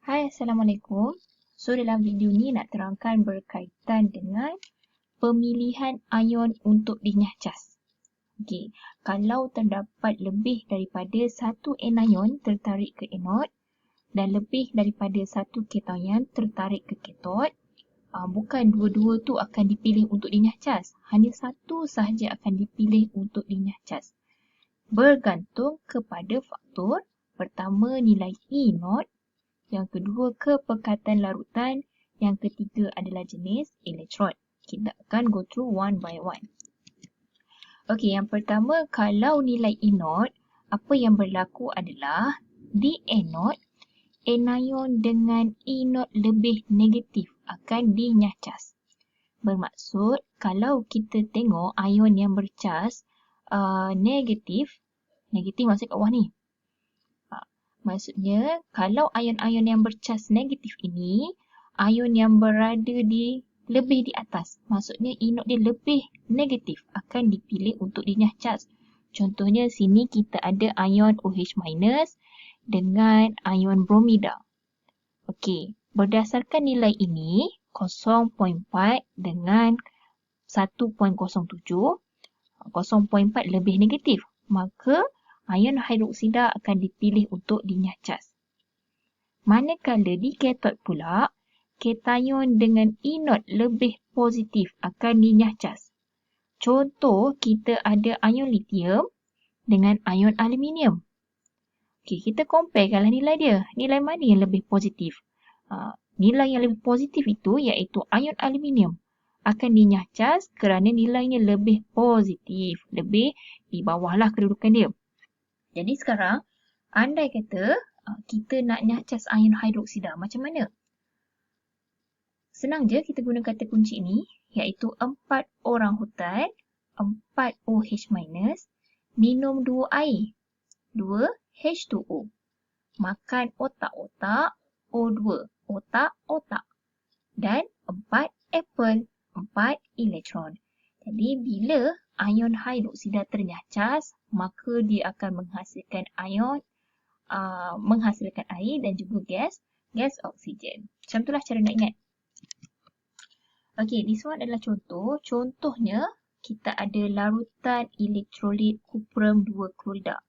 Hai, Assalamualaikum. So, dalam video ni nak terangkan berkaitan dengan pemilihan ion untuk dinyah cas. Okey, kalau terdapat lebih daripada satu anion tertarik ke anod dan lebih daripada satu kation tertarik ke katod, bukan dua-dua tu akan dipilih untuk dinyah cas. Hanya satu sahaja akan dipilih untuk dinyah cas. Bergantung kepada faktor pertama nilai E0, yang kedua kepekatan larutan, yang ketiga adalah jenis elektron. Kita akan go through one by one. Okey, yang pertama kalau nilai E0, apa yang berlaku adalah di anod, anion dengan E0 lebih negatif akan dinyah cas. Bermaksud kalau kita tengok ion yang bercas negatif maksud kat bawah ni. Maksudnya, kalau ion-ion yang bercas negatif ini, ion yang berada di lebih di atas. Maksudnya, E0 dia lebih negatif akan dipilih untuk dinyah cas. Contohnya, sini kita ada ion OH- dengan ion bromida. Okey, berdasarkan nilai ini, 0.4 dengan 1.07, 0.4 lebih negatif. Maka, ion hidroksida akan dipilih untuk dinyah cas. Manakala di katod pula, kation dengan E0 lebih positif akan dinyah cas. Contoh, kita ada ion lithium dengan ion aluminium. Okey, kita comparekanlah nilai dia. Nilai mana yang lebih positif? Nilai yang lebih positif itu iaitu ion aluminium akan dinyah cas kerana nilainya lebih positif. Lebih di bawahlah kedudukan dia. Jadi sekarang, andai kata kita nak nyah cas ion hidroksida, macam mana? Senang je kita guna kata kunci ni, iaitu 4 orang hutan, 4 OH-, minum 2 air, 2 H2O. Makan otak-otak, O2, otak-otak. Dan 4 apple, 4 elektron. Jadi bila ion hidroksida ternyah cas, maka dia akan menghasilkan menghasilkan air dan juga gas oksigen. Macam itulah cara nak ingat. Okey, this one adalah contoh. Contohnya, kita ada larutan elektrolit kuprum 2 klorida.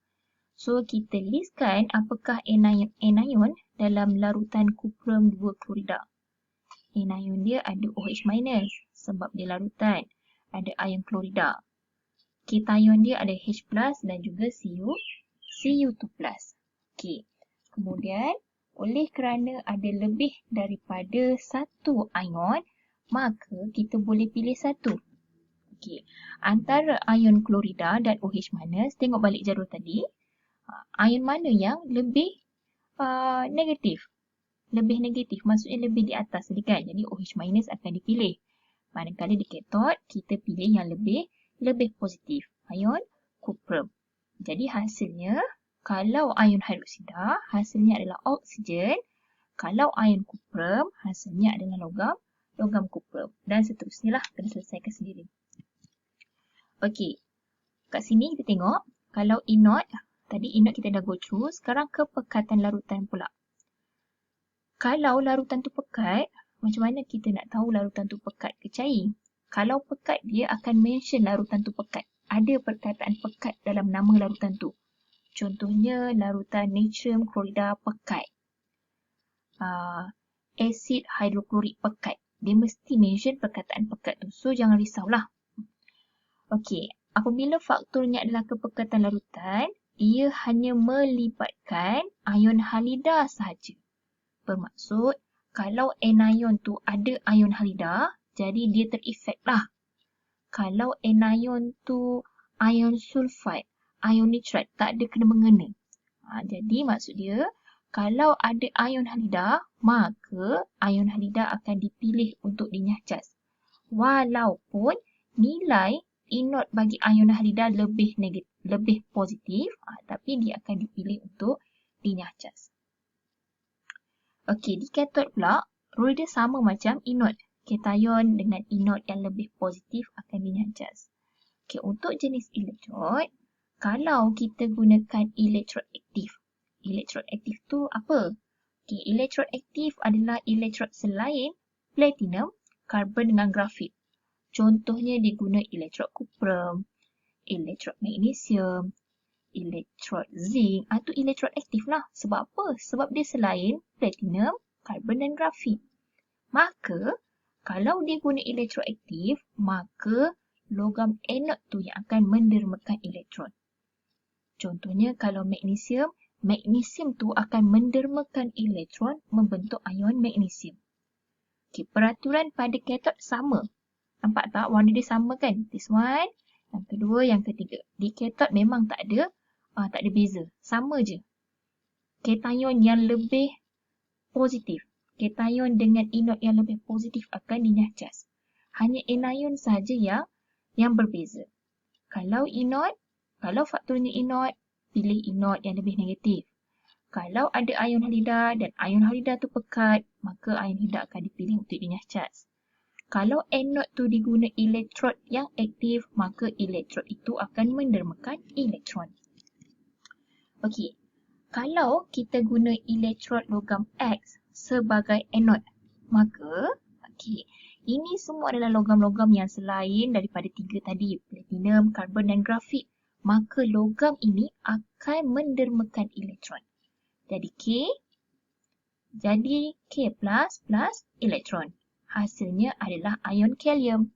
So, kita listkan apakah anion dalam larutan kuprum 2 klorida. Anion dia ada OH- sebab dia larutan. Ada ion klorida. Kation dia ada H+ dan juga Cu2+. Okey. Kemudian, oleh kerana ada lebih daripada satu ion, maka kita boleh pilih satu. Okey. Antara ion klorida dan OH-, tengok balik jadual tadi. Ion mana yang lebih negatif? Lebih negatif, maksudnya lebih di atas tadi kan. Jadi OH- akan dipilih. Manakala di katod, kita pilih yang lebih positif. Ion kuprum. Jadi hasilnya, kalau ion hidroksida, hasilnya adalah oksigen. Kalau ion kuprum, hasilnya adalah logam kuprum. Dan seterusnya lah, kena selesaikan sendiri. Okey, kat sini kita tengok, kalau E0, tadi E0 kita dah go through, sekarang kepekatan larutan pula. Kalau larutan tu pekat, macam mana kita nak tahu larutan tu pekat ke cair? Kalau pekat, dia akan mention larutan tu pekat. Ada perkataan pekat dalam nama larutan tu. Contohnya, larutan natrium klorida pekat. Asid hidroklorik pekat. Dia mesti mention perkataan pekat tu. So, jangan risaulah. Okey, apabila faktornya adalah kepekatan larutan, ia hanya melibatkan ion halida sahaja. Bermaksud, kalau anion tu ada ion halida, jadi dia terefek lah. Kalau anion tu ion sulfat, ion nitrat, tak ada kena-mengena. Jadi maksud dia, kalau ada ion halida, maka ion halida akan dipilih untuk dinyah cas. Walaupun nilai E0 bagi ion halida lebih positif, tapi dia akan dipilih untuk dinyah cas. Okey, di katod pula, rule dia sama macam E0. Kation dengan E0 yang lebih positif akan dinyah cas. Okey, untuk jenis elektrod, kalau kita gunakan elektrod aktif. Elektrod aktif tu apa? Okay, elektrod aktif adalah elektrod selain platinum, karbon dengan grafit. Contohnya diguna elektrod kuprum, elektrod magnesium, elektrod zinc atau elektrod aktif lah. Sebab apa? Sebab dia selain platinum, karbon dan grafit. Maka, kalau dia guna elektrod aktif, maka logam anod tu yang akan mendermakan elektron. Contohnya kalau magnesium, magnesium tu akan mendermakan elektron membentuk ion magnesium. Okay, peraturan pada katod sama. Nampak tak? Warna dia sama kan? This one, yang kedua, yang ketiga. Di katod memang tak ada beza. Sama je. Kation yang lebih positif. Kation dengan anod yang lebih positif akan dinyahcas. Hanya anion saja yang berbeza. Kalau faktornya anod, pilih anod yang lebih negatif. Kalau ada ion halida dan ion halida tu pekat, maka ion halida akan dipilih untuk dinyahcas. Kalau anod tu diguna elektrod yang aktif, maka elektrod itu akan mendermakan elektron. Okey. Kalau kita guna elektrod logam X sebagai anod, maka ini semua adalah logam-logam yang selain daripada tiga tadi, platinum, karbon dan grafit. Maka logam ini akan mendermakan elektron. Jadi K plus elektron. Hasilnya adalah ion kalium.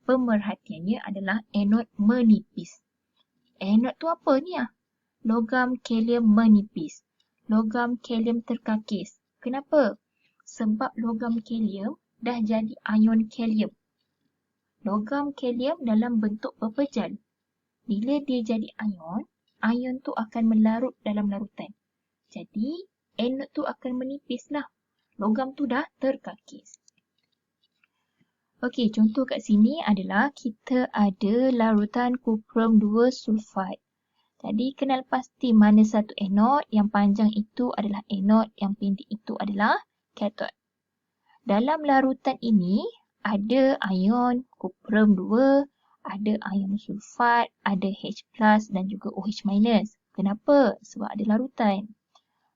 Pemerhatiannya adalah anod menipis. Anod tu apa ni? Logam kalium menipis. Logam kalium terkakis. Kenapa? Sebab logam kalium dah jadi ion kalium. Logam kalium dalam bentuk pepejal. Bila dia jadi ion tu akan melarut dalam larutan. Jadi, anod tu akan menipis lah. Logam tu dah terkakis. Okey, contoh kat sini adalah kita ada larutan kuprum 2 sulfat. Jadi, kenal pasti mana satu anod, yang panjang itu adalah anod, yang pendek itu adalah katod. Dalam larutan ini, ada ion kuprum 2, ada ion sulfat, ada H plus dan juga OH minus. Kenapa? Sebab ada larutan.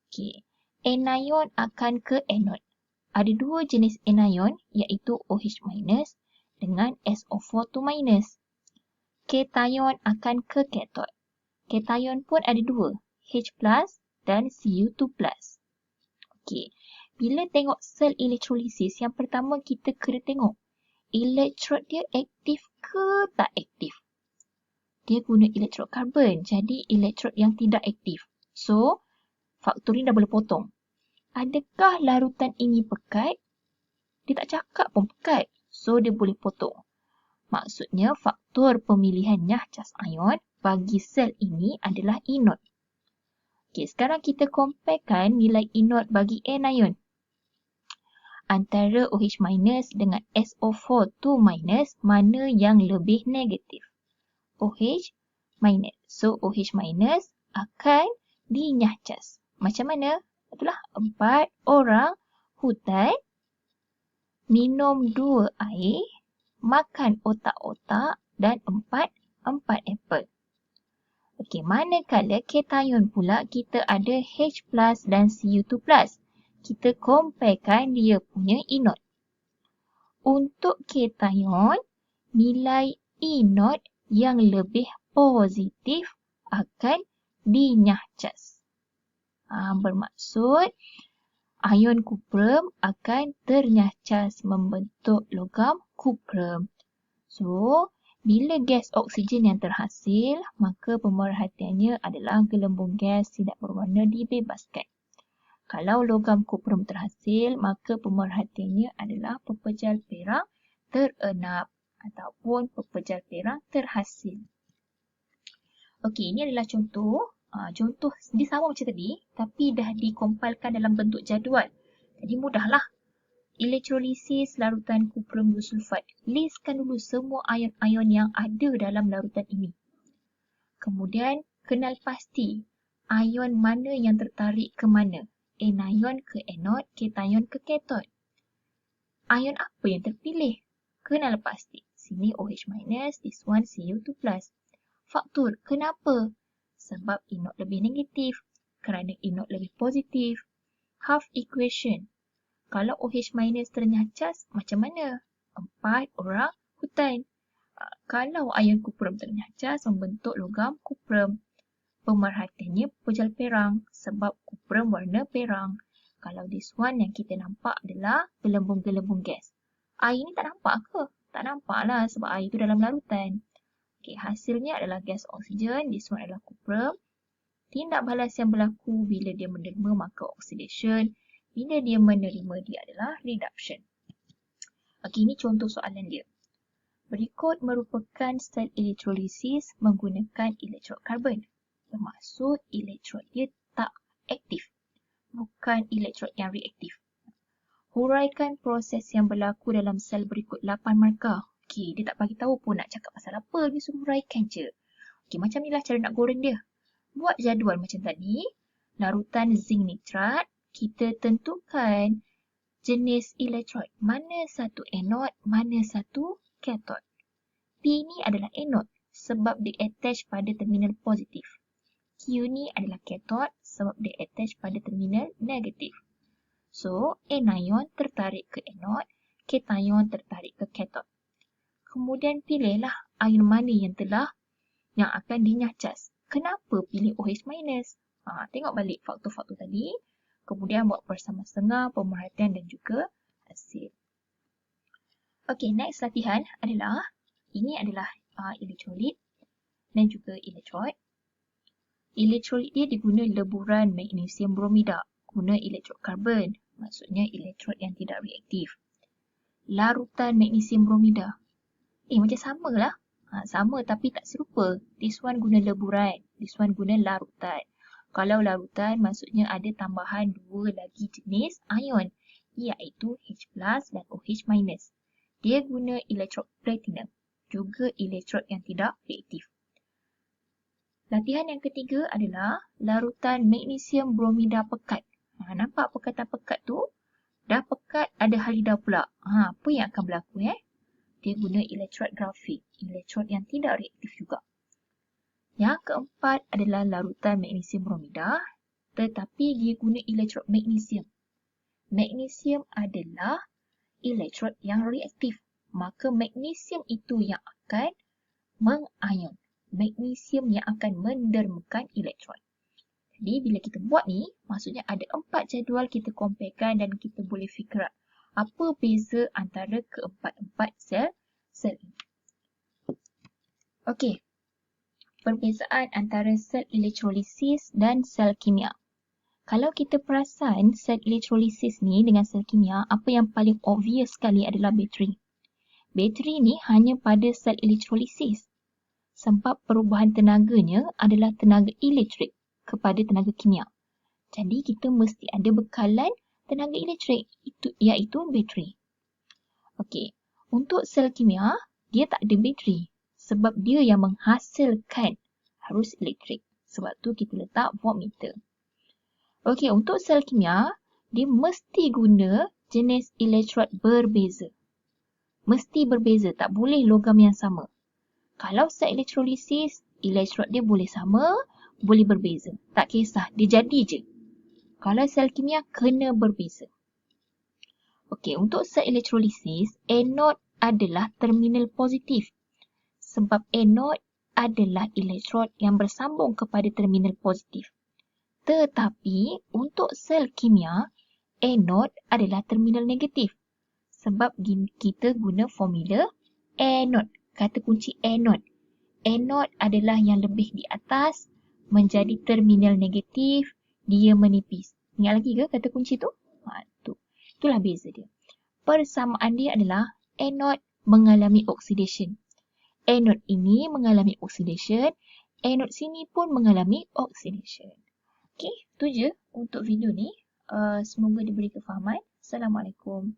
Okey, anion akan ke anod. Ada dua jenis anion iaitu OH minus dengan SO4 minus. Cation akan ke katod. Cation pun ada dua, H plus dan Cu2 plus. Okey, bila tengok sel elektrolisis, yang pertama kita kena tengok elektrod dia aktif ke tak aktif. Dia guna elektrod karbon, jadi elektrod yang tidak aktif. So, faktor ni dah boleh potong. Adakah larutan ini pekat? Dia tak cakap pun pekat. So, dia boleh potong. Maksudnya, faktor pemilihan nyahcas ion bagi sel ini adalah anod. Okey, sekarang kita comparekan nilai anod bagi anion. Antara OH minus dengan SO4 minus, mana yang lebih negatif? OH minus. So, OH minus akan dinyahcas. Macam mana? Itulah 4 orang hutan minum 2 air, makan otak-otak dan 4 apple. Okey, manakala cation pula kita ada H plus dan Cu2 plus. Kita comparekan dia punya anod. Untuk cation, nilai anod yang lebih positif akan dinyahcas. Bermaksud ion kuprum akan ternyahcas membentuk logam kuprum. So, bila gas oksigen yang terhasil, maka pemerhatiannya adalah gelembung gas tidak berwarna dibebaskan. Kalau logam kuprum terhasil, maka pemerhatiannya adalah pepejal perak terenap ataupun pepejal perak terhasil. Okey, ini adalah contoh. Contoh dia sama macam tadi, tapi dah dikompilkan dalam bentuk jadual. Jadi mudahlah. Elektrolisis larutan kuprum 2 sulfat. Listkan dulu semua ion-ion yang ada dalam larutan ini. Kemudian, kenal pasti ion mana yang tertarik ke mana. Anion ke anod, cation ke katod. Ion apa yang terpilih? Kenal pasti. Sini OH minus, this one Cu2 plus. Faktor, kenapa? Sebab anod lebih negatif. Kerana anod lebih positif. half equation. Kalau OH minus ternyacas, macam mana? 4 orang hutan. Kalau ion kuprum ternyacas, membentuk logam kuprum. Pemerhatiannya pejal perang sebab kuprum warna perang. Kalau this one yang kita nampak adalah gelembung-gelembung gas. Air ni tak nampak ke? Tak nampak lah sebab air tu dalam larutan. Okay, hasilnya adalah gas oksigen. This one adalah kuprum. Tindak balas yang berlaku bila dia menerima maka oxidation. Bila dia menerima dia adalah reduction. Okey, ini contoh soalan dia. Berikut merupakan sel elektrolisis menggunakan elektrod karbon. Bermaksud elektrod dia tak aktif. Bukan elektrod yang reaktif. Huraikan proses yang berlaku dalam sel berikut 8 markah. Okey, dia tak bagi tahu pun nak cakap pasal apa. Dia suruh huraikan je. Okey, macam inilah cara nak goreng dia. Buat jadual macam tadi. Larutan zinc nitrat. Kita tentukan jenis elektrod. Mana satu anod, mana satu kathod. P ni adalah anod sebab dia attach pada terminal positif. Q ni adalah kathod sebab dia attach pada terminal negatif. So, anion tertarik ke anod, cation tertarik ke kathod. Kemudian pilihlah ion mana yang akan dinyacas. Kenapa pilih OH minus? Tengok balik faktor-faktor tadi. Kemudian buat bersama setengah, pemerhatian dan juga hasil. Okey, next latihan adalah, ini adalah elektrolit dan juga elektrod. Elektrolit dia diguna leburan magnesium bromida. Guna elektrod karbon, maksudnya elektrod yang tidak reaktif. Larutan magnesium bromida. Macam sama lah. Sama tapi tak serupa. This one guna leburan, this one guna larutan. Kalau larutan maksudnya ada tambahan 2 lagi jenis ion, iaitu H+ dan OH-. Dia guna elektrod platinum, juga elektrod yang tidak reaktif. Latihan yang ketiga adalah larutan magnesium bromida pekat. Nampak pekatan pekat tu? Dah pekat ada halida pula. Apa yang akan berlaku? Dia guna elektrod grafit, elektrod yang tidak reaktif juga. Yang keempat adalah larutan magnesium bromida, tetapi dia guna elektrod magnesium. Magnesium adalah elektrod yang reaktif. Maka magnesium itu yang akan mengion. Magnesium yang akan mendermakan elektrod. Jadi bila kita buat ni, maksudnya ada 4 jadual kita comparekan dan kita boleh figure out apa beza antara keempat-empat sel ini. Okey. Perbezaan antara sel elektrolisis dan sel kimia. Kalau kita perasan sel elektrolisis ni dengan sel kimia, apa yang paling obvious sekali adalah bateri. Bateri ni hanya pada sel elektrolisis. Sebab perubahan tenaganya adalah tenaga elektrik kepada tenaga kimia. Jadi kita mesti ada bekalan tenaga elektrik, iaitu bateri. Okey, untuk sel kimia, dia tak ada bateri. Sebab dia yang menghasilkan arus elektrik. Sebab tu kita letak voltmeter. Okey, untuk sel kimia, dia mesti guna jenis elektrod berbeza. Mesti berbeza, tak boleh logam yang sama. Kalau sel elektrolisis, elektrod dia boleh sama, boleh berbeza. Tak kisah, dia jadi je. Kalau sel kimia, kena berbeza. Okey, untuk sel elektrolisis, anod adalah terminal positif. Sebab anod adalah elektrod yang bersambung kepada terminal positif. Tetapi untuk sel kimia, anod adalah terminal negatif. Sebab kita guna formula anod. Kata kunci anod. Anod adalah yang lebih di atas menjadi terminal negatif, dia menipis. Ingat lagi ke kata kunci tu? Itulah beza dia. Persamaan dia adalah anod mengalami oxidation. Anod ini mengalami oxidation, anod sini pun mengalami oxidation. Okey, itu je untuk video ni. Semoga diberi kefahaman. Assalamualaikum.